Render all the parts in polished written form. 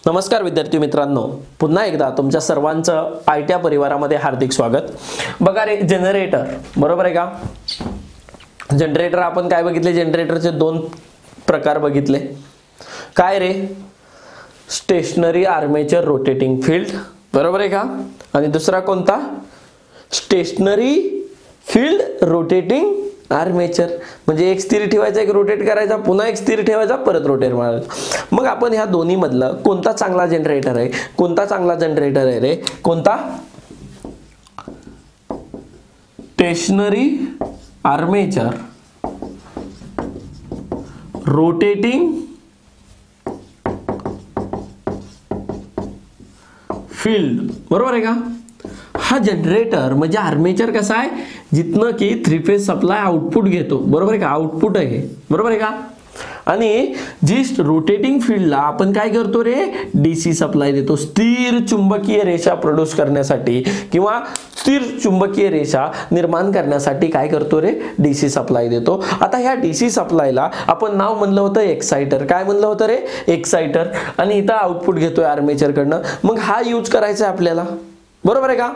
नमस्कार विद्यार्थी मित्रांनो, पुन्हा एकदा तुमच्या सर्वांचं आयट्या परिवारामध्ये हार्दिक स्वागत। बघा रे, जनरेटर बरोबर आहे का? जनरेटर आपण काय बघितले? जनरेटरचे दोन प्रकार बघितले। काय रे? स्टेशनरी आर्मेचर रोटेटिंग फील्ड बरोबर आहे का? आणि दुसरा कोणता? स्टेशनरी फील्ड रोटेटिंग आर्मेचर, म्हणजे एक स्थिर ठेवायचा, एक रोटेट करायचा, पुन्हा एक स्थिर ठेवायचा, परत रोटेट मारायचा। मग आपण ह्या दोन्ही मधला कोणता चांगला जनरेटर आहे? कोणता चांगला जनरेटर आहे रे? कोणता? स्टेशनरी आर्मेचर रोटेटिंग फील्ड बरोबर आहे का? हा जनरेटर म्हणजे आर्मेचर कसा आहे? जितनं की थ्री फेज सप्लाय आउटपुट घेतो बरोबर आहे का? आउटपुट आहे बरोबर आहे का? आणि जी रोटेटिंग फील्डला आपण काय करतो रे? डीसी सप्लाय देतो, स्थिर चुंबकीय रेषा प्रोड्यूस करण्यासाठी किंवा स्थिर चुंबकीय रेषा निर्माण करण्यासाठी काय करतो रे? डीसी सप्लाय देतो। आता ह्या डीसी सप्लायला आपण नाव म्हणलं होतं एक्साइटर। काय म्हणलं होतं रे? एक्साइटर। आणि इथं आउटपुट घेतोय आर्मेचर कडनं, मग हा यूज करायचा आहे आपल्याला बरोबर आहे का?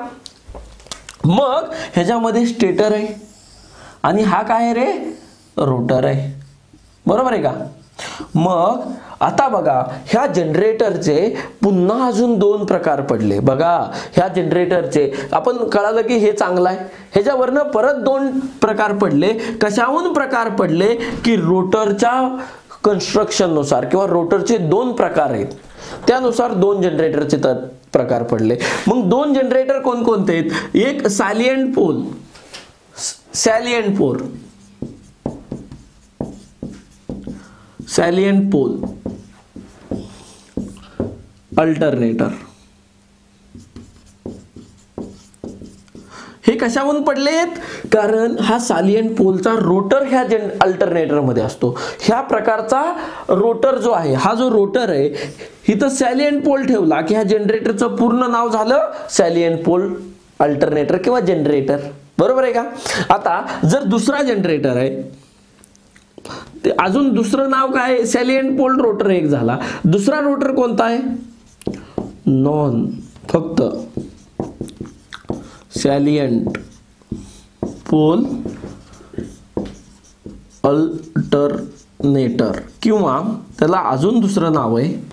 मग ह्याच्यामध्ये स्टेटर आहे आणि हा काय आहे रे? रोटर आहे बरोबर आहे का? मग आता बघा, ह्या जनरेटरचे पुन्हा अजून दोन प्रकार पडले। बघा, ह्या जनरेटरचे आपण कळालं की हे चांगलं आहे, ह्याच्यावरनं परत दोन प्रकार पडले। कशाहून प्रकार पडले? की रोटरच्या कन्स्ट्रक्शन नुसार किंवा रोटरचे दोन प्रकार आहेत, त्यानुसार दोन जनरेटरचे प्रकार पडले। मग दोन जनरेटर कोणकोणते आहेत? एक सॅलिएंट पोल, सॅलिएंट पोल अल्टरनेटर। हे कशावरून पडलेत? कारण हा सॅलिएंट पोलचा रोटर ह्या अल्टरनेटर मध्ये असतो। ह्या प्रकारचा रोटर जो आहे, हा जो रोटर आहे, इथं सॅलिएंट पोल ठेवला की ह्या जनरेटरचं पूर्ण नाव झालं सॅलिएंट पोल अल्टरनेटर किंवा जनरेटर बरोबर आहे का? आता जर दुसरा जनरेटर आहे, ते अजून दुसरं नाव काय? सॅलिएंट पोल रोटर एक झाला। दुसरा रोटर कोणता आहे? नॉन फक्त सॅलिएंट पोल अल्टरनेटर किंवा त्याला अजून दुसरं नाव आहे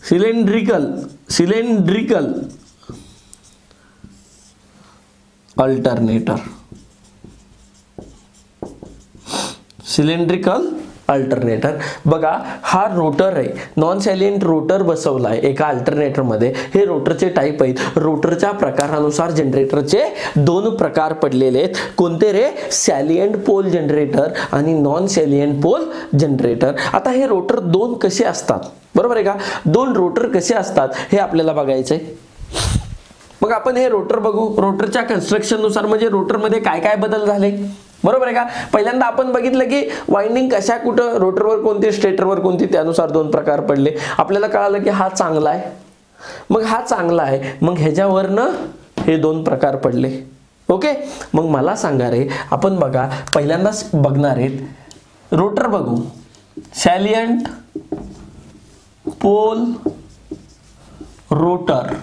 सिलेंड्रिकल अल्टरनेटर। Cylindrical alternator. बघा, हा रोटर आहे, नॉन सॅलिएंट रोटर बसवलाय एका अल्टरनेटर मध्ये। हे रोटरचे टाईप आहेत। रोटरच्या प्रकारानुसार जनरेटरचे दोन प्रकार पडलेले आहेत। कोणते रे? सॅलिएंट पोल जनरेटर आणि नॉन सॅलिएंट पोल जनरेटर। आता हे रोटर दोन कसे असतात बरोबर आहे का? दोन रोटर कसे असतात हे आपल्याला बघायचंय। मग आपण हे रोटर बघू। रोटरच्या कन्स्ट्रक्शन नुसार म्हणजे रोटर मध्ये काय काय बदल झाले बरोबर आहे का? पहिल्यांदा आपण बघितलं की वाइंडिंग कशा कुठं, रोटरवर कोणती, स्टेटरवर कोणती, त्यानुसार दोन प्रकार पडले। आपल्याला कळालं की हा चांगला आहे, मग हा चांगला आहे, मग ह्याच्यावरनं हे दोन प्रकार पडले। ओके, मग मला सांगा रे, आपण बघा पहिल्यांदाच बघणार आहेत रोटर बघू। सॅलिएंट पोल रोटर।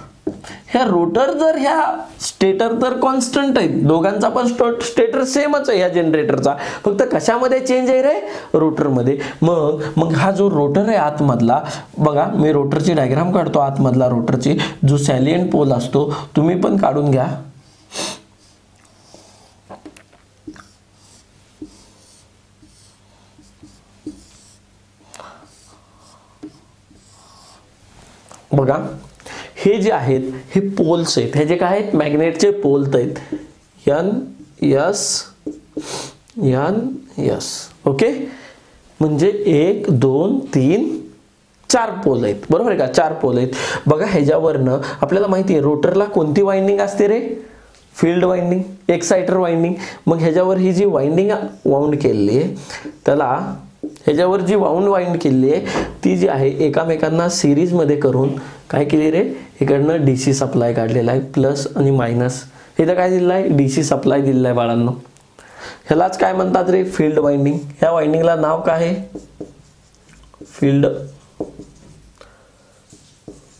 ह्या रोटर जर ह्या स्टेटर तर कॉन्स्टंट आहेत, दोघांचा पण स्टेटर सेमच आहे ह्या जनरेटरचा, फक्त कशामध्ये चेंज आहे रे? रोटरमध्ये। मग हा जो रोटर आहे आतमधला, बघा मी रोटरची डायग्राम काढतो आतमधला रोटरची, जो सॅलिएंट पोल असतो तुम्ही पण काढून घ्या। बघा, हे जे आहेत हे पोल्स आहेत, हे जे काय आहेत? मॅग्नेटचे पोल्स आहेत, NS ओके। म्हणजे 1 2 3 4 पोल आहेत बरोबर आहे का? 4 पोल आहेत। बघा, ह्याच्यावरनं आपल्याला माहिती आहे रोटरला कोणती वाइंडिंग असते रे? Field winding, exciter winding. मग ह्याच्यावर ही जी वाइंडिंग वाउंड केलेली आहे, त्याला ह्याच्यावर जी वाइंड केलेली आहे ती जी आहे एकामेकांना सिरीज मध्ये करून काय केली रे? इकडनं डीसी सप्लाय काढलेला आहे, प्लस आणि मायनस इथं काय दिलेलं आहे, डीसी सप्लाय दिलेला आहे बाळांनो. ह्यालाच काय म्हणतात रे, फील्ड वाइंडिंग. ह्या वाइंडिंगला नाव काय आहे, field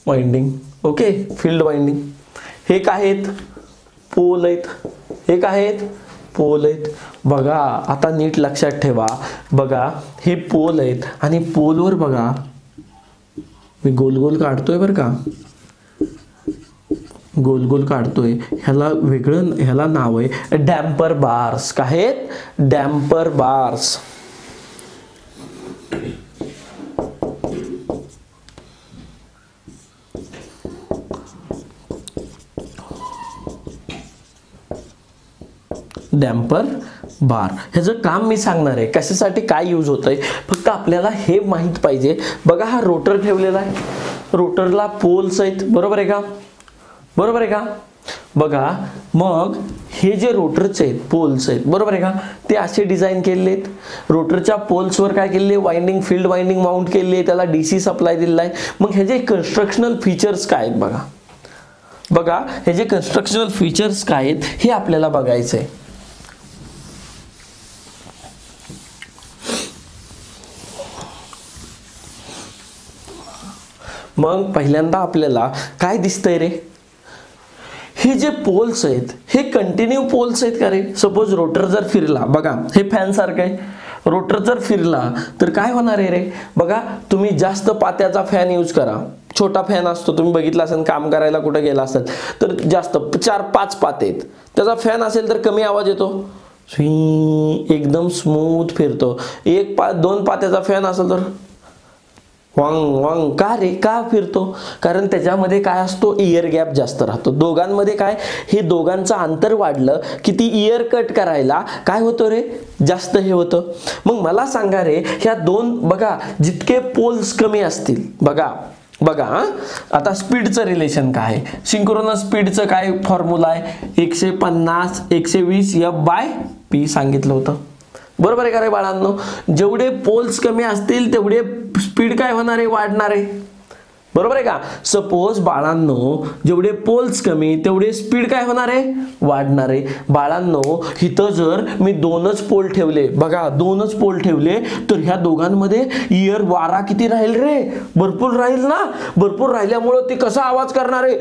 winding. Okay, field winding. हे काय आहेत, पोल आहेत. हे काय आहेत, पोल आहेत. बघा आता नीट लक्षात ठेवा. बघा हे पोल आहेत आणि पोलवर बघा मी गोल गोल काढतोय बरं का, गोल गोल काढतोय. ह्याला वेगळं, ह्याला नाव आहे डॅम्पर बार्स. काय आहेत, डॅम्पर बार्स. Damper bar. ह्याचं काम मी सांगणार आहे, कशासाठी काय यूज होतंय, फक्त आपल्याला हे माहित पाहिजे. बघा हा रोटर ठेवलेला आहे, रोटरला पोल्स आहेत. बरोबर आहे का, बरोबर आहे का. बघा मग हे जे रोटरचे आहेत, पोल्स आहेत, बरोबर आहे का, ते असे डिझाईन केलेले आहेत. रोटरच्या पोल्सवर काय केले, वाइंडिंग, फील्ड वाइंडिंग माउंट केले आहे. त्याला डीसी सप्लाय दिलेला आहे. मग ह्याचे कन्स्ट्रक्शनल फीचर्स काय आहेत बघा. बघा हे जे कन्स्ट्रक्शनल फीचर्स काय आहेत हे आपल्याला बघायचं आहे. मग पहिल्यांदा आपल्याला काय दिसतंय रे, हे जे पोल्स आहेत हे कंटिन्यू पोल्स आहेत का रे. सपोज रोटर जर फिरला, बघा हे फॅन सारखं आहे, रोटर जर फिरला तर काय होणार आहे रे. बघा तुम्ही जास्त पात्याचा फॅन यूज करा, छोटा फॅन असतो, तुम्ही बघितला असेल काम करायला कुठे गेला असेल तर जास्त 4-5 पाते आहेत. त्याचा फॅन असेल तर कमी आवाज येतो, एकदम स्मूथ फिरतो. 2 पात्याचा फॅन असेल तर वांग वांग. का रे, का फिरतो, कारण त्याच्यामध्ये काय असतो, इयर गॅप जास्त राहतो. दोघांमध्ये काय, हे दोघांचं अंतर वाढलं की ती इयर कट करायला काय होतं रे, जास्त हे होतं. मग मला सांगा रे, ह्या दोन बघा जितके पोल्स कमी असतील, बघा आता स्पीडचं रिलेशन काय आहे, सिंक्रोनस स्पीडचं काय फॉर्म्युला आहे, 150 120 F/P सांगितलं होतं. बरोबर आहे का रे बाळांनो. जेवढे पोल्स कमी असतील तेवढे स्पीड काय होणार आहे, वाढणार आहे. बरोबर आहे का. सपोज बाळांनो जेवढे पोल्स कमी तेवढे स्पीड काय होणार आहे, वाढणार आहे. बाळांनो इथं जर मी 2च पोल ठेवले, बघा 2च पोल ठेवले तर ह्या दोघांमध्ये इयर वारा किती राहील रे, भरपूर राहील ना. भरपूर राहिल्यामुळं ते कसा आवाज करणार आहे,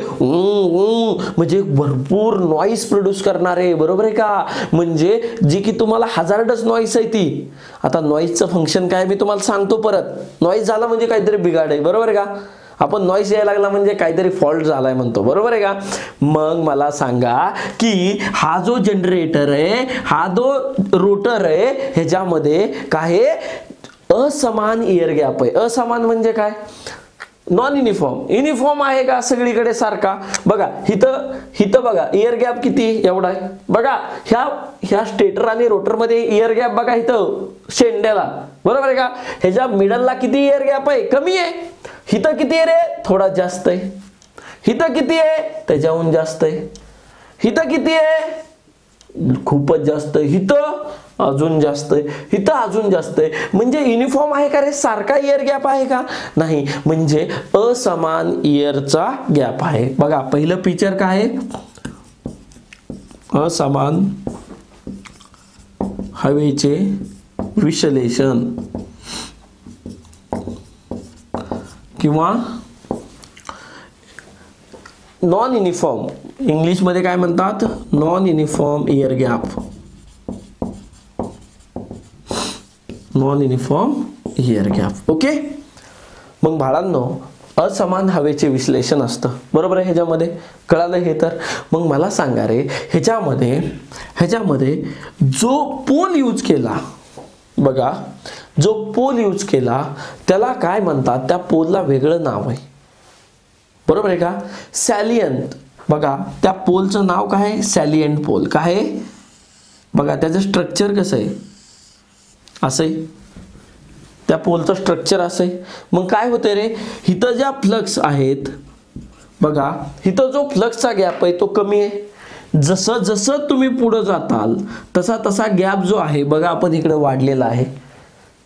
म्हणजे भरपूर नॉईस प्रोड्यूस करणार आहे. बरोबर आहे का. म्हणजे जी की तुम्हाला हजार्डस नॉईस आहे ती. आता नॉईसचं फंक्शन काय मी तुम्हाला सांगतो परत. नॉईस झाला म्हणजे काहीतरी बिघाड आहे. बरोबर आहे का. आपण नॉईस यायला लागला म्हणजे काहीतरी फॉल्ट झालाय म्हणतो. बरोबर आहे का. मग मला सांगा की हा जो जनरेटर आहे, हा जो रोटर आहे, ह्याच्यामध्ये काय असमान एअर गॅप आहे. असमान म्हणजे काय, नॉन युनिफॉर्म. युनिफॉर्म आहे का सगळीकडे सारखा. बघा हिथं बघा एअर गॅप किती एवढा आहे. बघा ह्या स्टेटर आणि रोटर मध्ये एअर गॅप बघा इथं शेंड्याला. बरोबर आहे का. ह्याच्या मिडलला किती एअर गॅप आहे, कमी आहे. हिथं किती आहे रे, थोडा जास्त आहे. हिथं किती आहे, त्याच्याहून जास्त आहे. हिथं किती आहे, खूपच जास्त आहे. हिथं अजून जास्त आहे, हिथं अजून जास्त आहे. म्हणजे युनिफॉर्म आहे का रे, सारखा एअर गॅप आहे का, नाही. म्हणजे असमान एअरचा गॅप आहे. बघा पहिलं फीचर काय आहे, असमान हवेचे विश्लेषण किंवा नॉन युनिफॉर्म, इंग्लिश मध्ये काय म्हणतात, non uniform air gap. Non uniform air gap. Okay. मग बाळांनो असमान हवेचे विश्लेषण असतं. बरोबर आहे. ह्याच्यामध्ये कळालं हे तर. मग मला सांगा रे, ह्याच्यामध्ये जो पोल यूज केला, बघा जो पोल यूज केला त्याला काय म्हणतात, त्या पोलला वेगळं नाव आहे. बरोबर आहे का. सॅलियंट. बघा त्या पोलचं नाव काय आहे, सॅलियंट पोल. काय आहे बघा, त्याचं स्ट्रक्चर कसं आहे, असं आहे. त्या पोलचं स्ट्रक्चर असं आहे. मग काय होतंय रे, इथं ज्या फ्लक्स आहेत बघा, इथं जो फ्लक्सचा गॅप आहे तो कमी आहे. जसं जसं तुम्ही पुढे जाताल तसा तसा गॅप जो आहे बघा आपण इकडे वाढलेला आहे.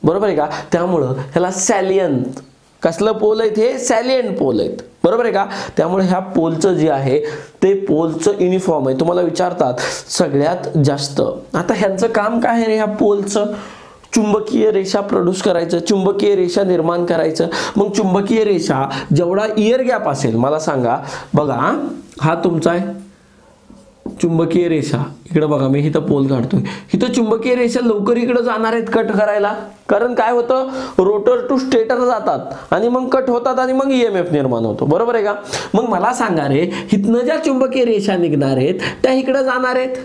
बरोबर आहे का. त्यामुळं ह्याला सॅलियंट, कसलं पोल आहेत हे, सॅलियंट पोल आहेत. बरोबर आहे का? त्यामुळे ह्या पोलचं जे आहे ते पोलचं युनिफॉर्म आहे. तुम्हाला विचारतात सगळ्यात जास्त, आता ह्यांचं काम काय आहे रे ह्या पोलचं? चुंबकीय रेषा प्रोड्यूस करायचं, चुंबकीय रेषा निर्माण करायचं. मग चुंबकीय रेषा जेवढा इयर गॅप असेल, मला सांगा बघा, हा तुमचा आहे चुंबकीय रेषा, इकडे बघा मी इथं पोल काढतोय, इथं चुंबकीय रेषा लवकर इकडे जाणार आहेत कट करायला, कारण काय होतं रोटर टू स्टेटर जातात आणि मग कट होतात आणि मग ईएमएफ निर्माण होतो. बरोबर आहे का? मग मला सांगा रे, इथनं ज्या चुंबकीय रेषा निघणार आहेत त्या इकडे जाणार आहेत,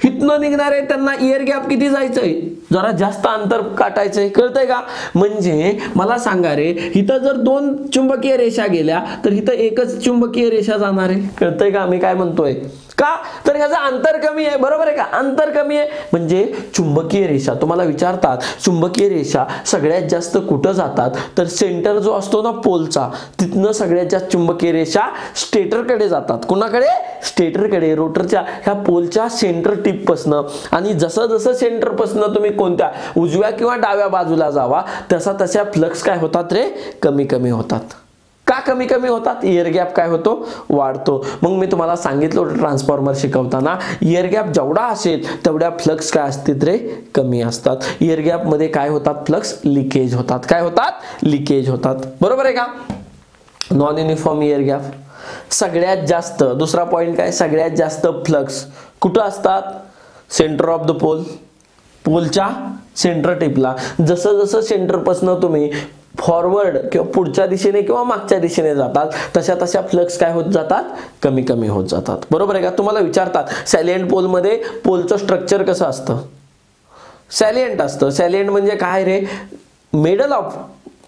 हितनं निघणार आहे त्यांना इयर गॅप किती जायचंय, जरा जास्त अंतर काटायचंय. कळतंय का? म्हणजे मला सांगा रे, इथं जर 2 चुंबकीय रेषा गेल्या तर इथं एकच चुंबकीय रेषा जाणार आहे. कळतंय का मी काय म्हणतोय? का तर ह्याचं अंतर कमी आहे. बरोबर आहे का? अंतर कमी आहे म्हणजे चुंबकीय रेषा, तुम्हाला विचारतात चुंबकीय रेषा सगळ्यात जास्त कुठं जातात, तर सेंटर जो असतो ना पोलचा, तिथनं सगळ्यात जास्त चुंबकीय रेषा स्टेटरकडे जातात. कुणाकडे? स्टेटरकडे, रोटरच्या ह्या पोलच्या सेंटर टिप पासनं. आणि जसं जसं सेंटर पासनं तुम्ही कोणत्या उजव्या किंवा डाव्या बाजूला जावा तसा तशा फ्लक्स काय होतात रे, कमी कमी होतात. का कमी कमी होतात? इयर गॅप काय होतो, वाढतो. मग मी तुम्हाला सांगितलं होतं ट्रान्सफॉर्मर शिकवताना, इयर गॅप जेवढा असेल तेवढ्या फ्लक्स काय असतात रे, कमी असतात. इयर गॅप मध्ये काय होतात, फ्लक्स लिकेज होतात. काय होतात? लिकेज होतात. बरोबर आहे का? नॉन युनिफॉर्म इयर गॅप सगळ्यात जास्त, दुसरा पॉइंट काय, सगळ्यात जास्त फ्लक्स कुठं असतात? सेंटर ऑफ द पोल, पोलच्या सेंटर टिपला. जसं जसं सेंटर पासून तुम्ही फॉरवर्ड किंवा पुढच्या दिशेने किंवा मागच्या दिशेने जातात तशा तशा फ्लक्स काय होत जातात, कमी कमी होत जातात. बरोबर आहे का? तुम्हाला विचारतात सॅलिएंट पोल मध्ये पोलचं स्ट्रक्चर कसं असतं? सॅलिएंट असतं. सॅलिएंट म्हणजे काय रे, मिडल ऑफ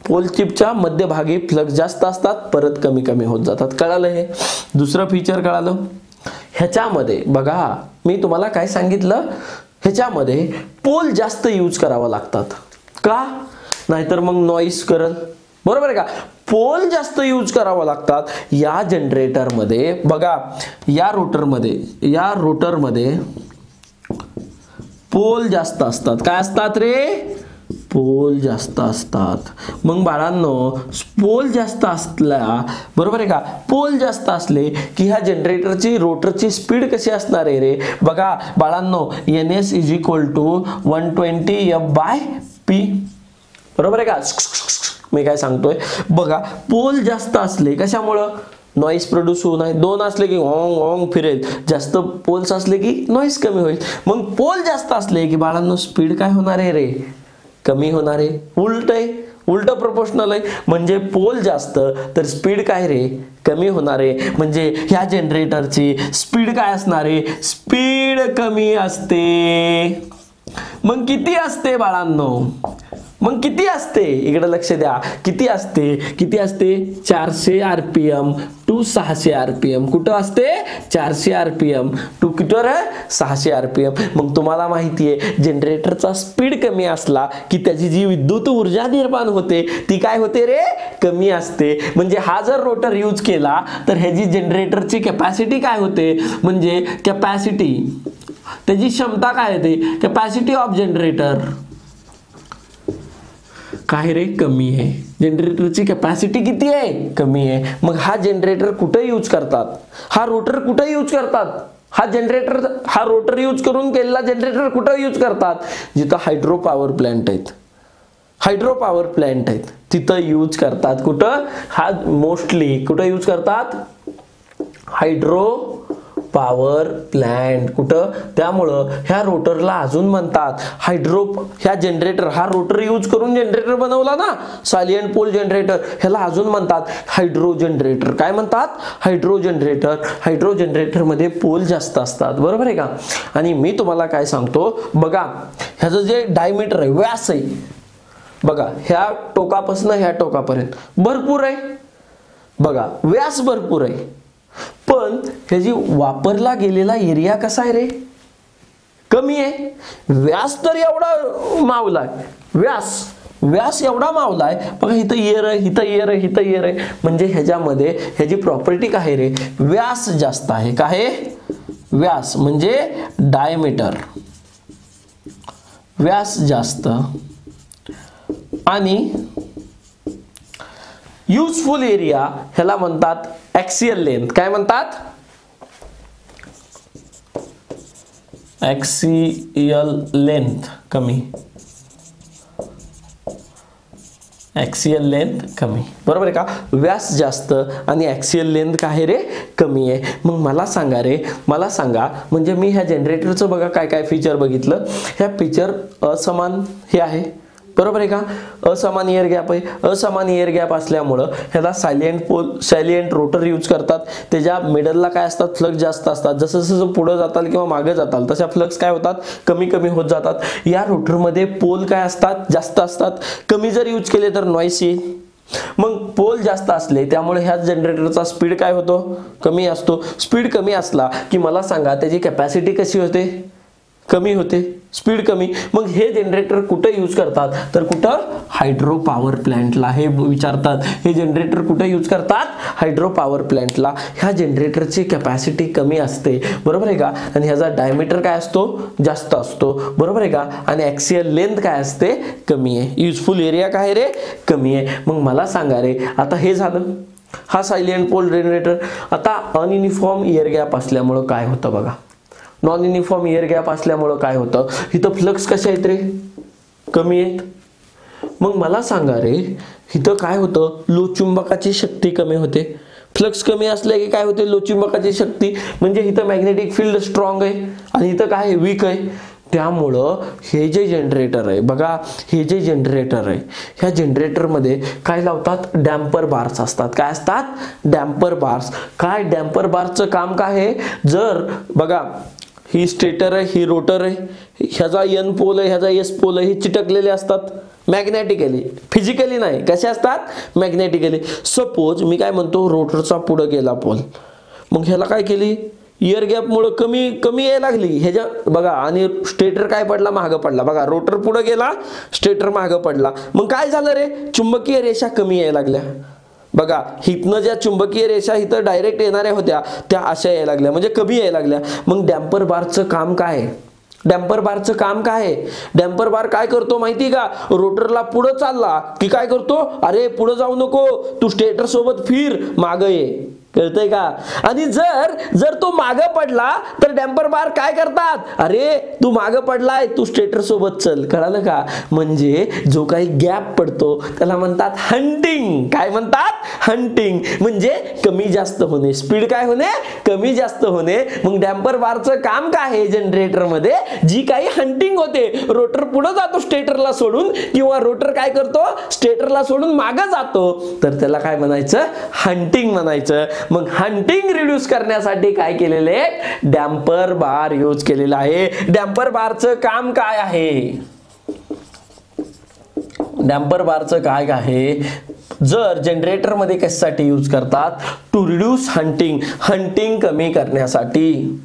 पोल चिपच्या मध्यभागी फ्लक्स जास्त असतात, परत कमी कमी होत जातात. कळालं? हे दुसरं फीचर कळालं. ह्याच्यामध्ये बघा मी तुम्हाला काय सांगितलं, ह्याच्यामध्ये पोल जास्त यूज करावा लागतात. का? नाहीतर मग नॉइस करल. बरोबर आहे का? पोल जास्त यूज करावा लागतात. या जनरेटर मध्ये बघा, या रोटरमध्ये पोल जास्त असतात. काय असतात रे? पोल जास्त असतात. मग बाळांनो, पोल जास्त असला, बरोबर आहे का, पोल जास्त असले की ह्या जनरेटरची रोटरची स्पीड कशी असणार आहे रे? बघा बाळांनो, NS = 120 F/P. बरोबर आहे का? मी काय सांगतोय बघा, पोल जास्त असले कशामुळं, नॉइस प्रोड्यूस होऊ नये. 2 असले की ओंग ओंग फिरेल, जास्त पोल्स असले की नॉइस कमी होईल. मग पोल जास्त असले की बाळांनो स्पीड काय होणार आहे रे, कमी होणार आहे. उलट आहे, उलट प्रोपोर्शनल आहे. म्हणजे पोल जास्त तर स्पीड काय रे, कमी होणार आहे. म्हणजे ह्या जनरेटरची स्पीड काय असणार आहे, स्पीड कमी असते. मग किती असते बाळांनो, मग किती असते, इकडे लक्ष द्या, किती असते, किती असते, 400 RPM टू 600 RPM. कुठं असते? 400 RPM टू किती, 600 RPM. मग तुम्हाला माहिती आहे जनरेटरचा स्पीड कमी असला की त्याची जी विद्युत ऊर्जा निर्माण होते ती काय होते रे, कमी असते. म्हणजे हा जर रोटर यूज केला तर ह्याची जनरेटरची कॅपॅसिटी काय होते, म्हणजे कॅपॅसिटी, त्याची क्षमता काय होते, कॅपॅसिटी ऑफ जनरेटर काय रे, कमी आहे. जनरेटरची कॅपॅसिटी किती आहे, कमी आहे. मग हा जनरेटर कुठे यूज करतात, हा रोटर कुठे यूज करतात, हा जनरेटर, हा रोटर यूज करून केलेला जनरेटर कुठे यूज करतात, जिथं हायड्रो पॉवर प्लांट आहेत, हायड्रो पॉवर प्लांट आहेत तिथं यूज करतात. कुठं? हा मोस्टली कुठं यूज करतात, हायड्रो पॉवर प्लांट. कुठं? त्यामुळं ह्या रोटरला अजून म्हणतात हायड्रो, ह्या जनरेटर, हा रोटर यूज करून जनरेटर बनवला ना, सॅलिएंट पोल जनरेटर, ह्याला अजून म्हणतात हायड्रो जनरेटर. काय म्हणतात? Hydro generator. हायड्रो जनरेटर मध्ये पोल जास्त असतात. बरोबर आहे का? आणि मी तुम्हाला काय सांगतो बघा, ह्याचं जे डायमीटर आहे, व्यास आहे बघा, ह्या टोकापासून ह्या टोकापर्यंत भरपूर आहे. बघा व्यास भरपूर आहे, पण ह्याची वापरला गेलेला एरिया कसा आहे रे, कमी आहे. व्यास तर एवढा मावलाय, व्यास एवढा मावलाय बघा, इथं एअर आहे, इथं एअर आहे, इथं एअर आहे. म्हणजे ह्याच्यामध्ये ह्याची प्रॉपर्टी काय रे, व्यास जास्त आहे. काय? व्यास म्हणजे डायमीटर, व्यास जास्त. आणि युजफुल एरिया ह्याला म्हणतात ॲक्सियल लेंथ. काय म्हणतात? ॲक्सियल लेंथ कमी, ॲक्सियल लेंथ कमी, बरोबर आहे का? व्यास जास्त आणि ॲक्सियल लेंथ काय रे? कमी आहे. मग मला सांगा रे, मला सांगा, म्हणजे मी ह्या जनरेटरचं बघा काय काय फीचर बघितलं. ह्या फीचर असमान हे आहे, बरोबर आहे का? असमान एअर गॅप आहे. असमान एअर गॅप असल्यामुळं ह्याला सायलिएंट रोटर यूज करतात. त्याच्या मिडलला काय असतात? फ्लक्स जास्त असतात. जसं जसं पुढं जाताल किंवा मागे जाताल तशा फ्लक्स काय होतात? कमी कमी होत जातात. या रोटरमध्ये पोल काय असतात? जास्त असतात. कमी जर यूज केले तर नॉईस येईल. मग पोल जास्त असले त्यामुळे ह्या जनरेटरचा स्पीड काय होतो? कमी असतो. स्पीड कमी असला की मला सांगा त्याची कॅपॅसिटी कशी होते? कमी होते, स्पीड कमी. मग हे जनरेटर कुठे यूज करतात? तर कुठं? हायड्रो पॉवर प्लांटला. हे विचारतात, हे जनरेटर कुठे यूज करतात? हायड्रो पॉवर प्लांटला. ह्या जनरेटरची कॅपॅसिटी कमी असते, बरोबर आहे का? आणि ह्याचा डायमीटर काय असतो? जास्त असतो, बरोबर आहे का? आणि ॲक्सियल लेंथ काय असते? कमी आहे. युजफुल एरिया काय रे? कमी आहे. मग मला सांगा रे, आता हे झालं हा सायलिएंट पोल जनरेटर. आता अनयुनिफॉर्म एअर गॅप असल्यामुळं काय होतं बघा? नॉन युनिफॉर्म एअर गॅप असल्यामुळं काय होतं? इथं फ्लक्स कसे आहेत रे? कमी आहेत. मग मला सांगा रे, इथं काय होतं? लोहचुंबकाची शक्ती कमी होते. फ्लक्स कमी असले की काय होते? लोहचुंबकाची शक्ती, म्हणजे इथं मॅग्नेटिक फील्ड स्ट्रॉंग आहे आणि इथं काय आहे? वीक आहे. त्यामुळं हे जे जनरेटर आहे बघा, हे जे जनरेटर आहे ह्या जनरेटरमध्ये काय लावतात? डॅम्पर बार्स असतात. काय असतात? Damper bars. काय डॅम्पर बार्सचं काम काय आहे? जर बघा ही स्टेटर आहे, ही रोटर आहे, ह्याचा एन पोल आहे, ह्याचा एस पोल आहे, हे चिटकलेले असतात मॅग्नेटिकली, फिजिकली नाही. कसे असतात? मॅग्नेटिकली. सपोज मी काय म्हणतो, रोटरचा पुढे गेला पोल, मग ह्याला काय केली? एअर गॅपमुळे कमी कमी यायला लागली ह्याच्या बघा, आणि स्टेटर काय पडला? मागं पडला. बघा रोटर पुढे गेला, स्टेटर मागं पडला. मग काय झालं रे? चुंबकीय रेषा कमी यायला लागल्या. बघा हितनं ज्या चुंबकीय रेषा इथं डायरेक्ट येणाऱ्या होत्या त्या अशा यायला लागल्या, म्हणजे कमी यायला लागल्या. मग डॅम्पर बारचं काम काय आहे? डॅम्पर बारचं काम काय आहे? डॅम्पर बार काय करतो माहिती का? रोटरला पुढे चालला की काय करतो? अरे पुढे जाऊ नको, तू स्टेटर सोबत फिर, मागं ये. कळतंय का? आणि जर तो मागं पडला तर डॅम्पर बार काय करतात? अरे तू मागं पडलाय, तू स्टेटर सोबत चल. कळालं का? म्हणजे जो काही गॅप पडतो त्याला म्हणतात हंटिंग. काय म्हणतात? हंटिंग. म्हणजे कमी जास्त होणे, स्पीड काय होणे? कमी जास्त होणे. मग डॅम्पर बारचं काम काय आहे? जनरेटर मध्ये जी काही हंटिंग होते, रोटर पुढे जातो स्टेटरला सोडून, किंवा रोटर काय करतो? स्टेटरला सोडून मागं जातो, तर त्याला काय म्हणायचं? हंटिंग म्हणायचं. मग हंटिंग रिड्यूस करण्यासाठी काय केलेले? डॅम्पर बार यूज केलेला आहे. डॅम्पर बारचं काम काय आहे? डॅम्पर बारचं काय आहे? जर जनरेटर मध्ये कशासाठी यूज करतात? टू रिड्यूस हंटिंग, हंटिंग कमी करण्यासाठी.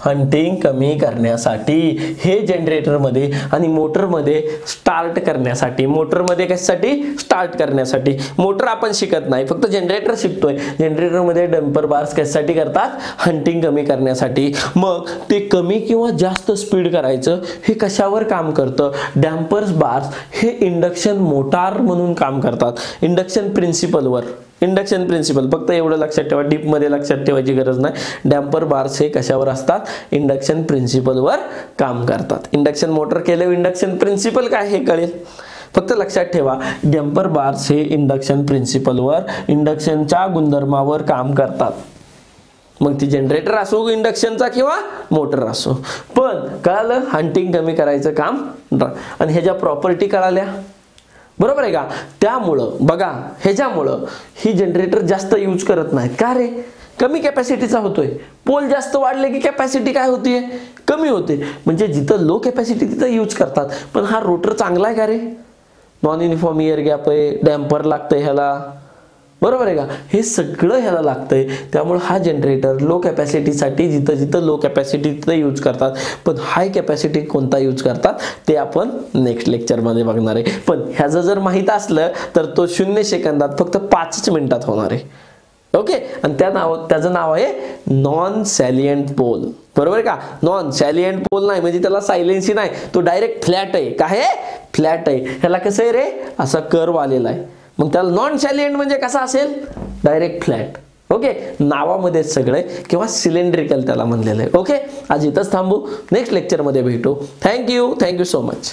हंटिंग कमी करण्यासाठी हे जनरेटर मध्ये आणि मोटर मध्ये स्टार्ट करण्यासाठी. मोटर मध्ये कशासाठी? स्टार्ट करण्यासाठी. मोटर आपण शिकत नाही, फक्त जनरेटर शिकतोय. जनरेटर मध्ये डॅम्पर बार्स कशासाठी करतात? हंटिंग कमी करण्यासाठी. मग ते कमी किंवा जास्त स्पीड करायचं हे कशावर काम करतं? डॅम्पर्स बार्स हे इंडक्शन मोटार म्हणून काम करतात. इंडक्शन प्रिन्सिपलवर. इंडक्शन प्रिन्सिपल फक्त एवढं लक्षात ठेवा, डीप मध्ये लक्षात ठेवायची गरज नाही. डॅम्पर बार्स हे कशावर असतात? इंडक्शन प्रिन्सिपलवर काम करतात. इंडक्शन मोटर केले, इंडक्शन प्रिन्सिपल काय हे कळेल. फक्त लक्षात ठेवा, डॅम्पर बार्स हे इंडक्शन प्रिन्सिपलवर, इंडक्शनच्या गुणधर्मावर काम करतात. मग ती जनरेटर असो इंडक्शनचा किंवा मोटर असो. पण कळालं? हंटिंग कमी करायचं काम. आणि ह्याच्या प्रॉपर्टी कळाल्या, बरोबर आहे का? त्यामुळं बघा, ह्याच्यामुळं ही जनरेटर जास्त यूज करत नाहीत. का रे? कमी कॅपॅसिटीचा होतोय. पोल जास्त वाढले की कॅपॅसिटी काय होतीये? कमी होते. म्हणजे जिथं लो कॅपॅसिटी तिथं यूज करतात. पण हा रोटर चांगला आहे का रे? नॉन युनिफॉर्म एअर गॅप आहे, डॅम्पर लागतंय ह्याला, बरोबर आहे का? हे सगळं ह्याला लागतंय. त्यामुळे हा जनरेटर लो कॅपॅसिटीसाठी जिथं जिथं लो कॅपॅसिटी तिथं यूज करतात. पण हाय कॅपॅसिटी कोणता यूज करतात ते आपण नेक्स्ट लेक्चरमध्ये बघणार आहे. पण ह्याचं जर माहीत असलं तर तो 0 सेकंदात फक्त 5 मिनिटात होणार आहे. ओके, आणि त्याचं नाव आहे नॉन सॅलियंट पोल. बरोबर आहे का? नॉन सॅलियंट पोल नाही म्हणजे त्याला सायलेन्सी नाही, तो डायरेक्ट फ्लॅट आहे. काय आहे? फ्लॅट आहे. ह्याला कसं आहे रे, असा कर्व आलेला आहे. मग त्याला नॉन सॅलियंट म्हणजे कसा असेल? Direct flat. ओके, नावामध्ये सगळे किंवा सिलेंड्रिकल त्याला म्हणलेलं आहे. ओके, आज इथंच थांबू, नेक्स्ट लेक्चरमध्ये भेटू. Thank you so much.